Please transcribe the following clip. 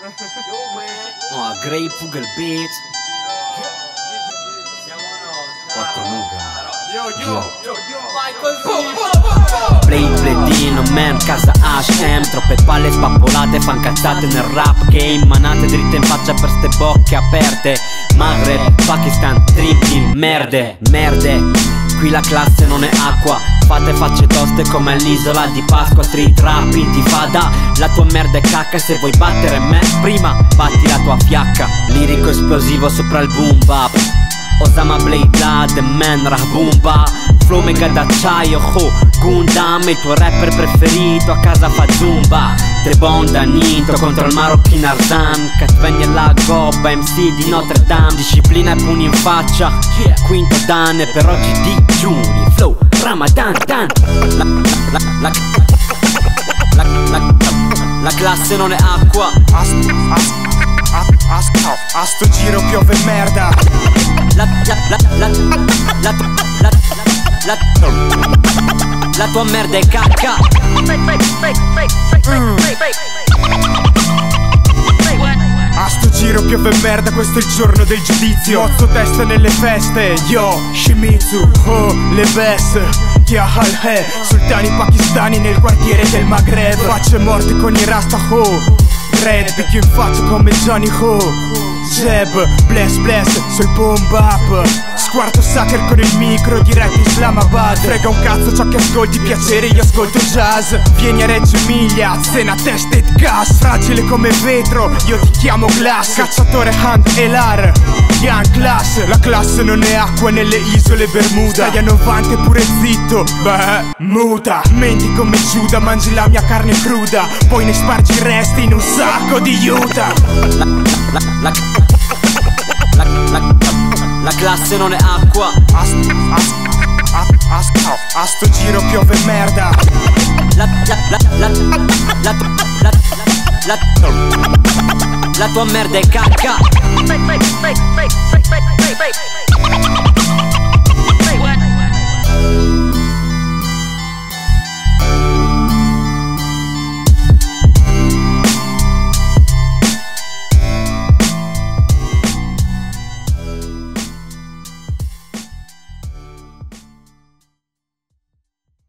Oh, Grey Pugel Beat. Quattro nuga. Play Bledino, man, casa H.M. Troppe palle spappolate, fan cazzate nel rap game. Manate dritte in faccia per ste bocche aperte. Maghreb, Pakistan, trippi, merde. Qui la classe non è acqua. Fate facce toste come all'isola di Pasqua. Street rap, intifada. La tua merda è cacca, se vuoi battere me prima batti la tua fiacca. Lirico esplosivo sopra il boom bap. Osama Blade Lad, man, Rahbumba. Flow mega d'acciaio, ho Gundam, il tuo rapper preferito a casa fa zumba. Tre bonda, Nito contro il marocchino Arzan. Catvegna e la gobba, MC di Notre Dame. Disciplina e pugni in faccia, quinto dan. E per oggi digiuni, flow, Ramadan, dan. La classe non è acqua. A sto giro piove merda. La tua merda è cacca. A sto giro piove merda, questo è il giorno del giudizio. Mozzo testa nelle feste, yo, Shimizu, oh, le best. Yahalhe, sultani pakistani nel quartiere del Maghreb. Facce morte con i rasta, oh, red, picchio in faccia come Johnny Ho. Zeb, bless sul boom bap. Squarto sucker con il micro diretto Islamabad. Frega un cazzo ciò che ascolti, piacere, io ascolto jazz. Vieni a Reggio Emilia, cena testa e gas. Fragile come vetro, io ti chiamo Glass. Cacciatore Hunt Elar, Young Class. La classe non è acqua nelle isole Bermuda. Stai a 90 pure zitto, beh, muta. Menti come Giuda, mangi la mia carne cruda. Poi ne spargi i resti in un sacco di Utah. La classe non è acqua. A sto giro piove merda. La tua merda è cacca.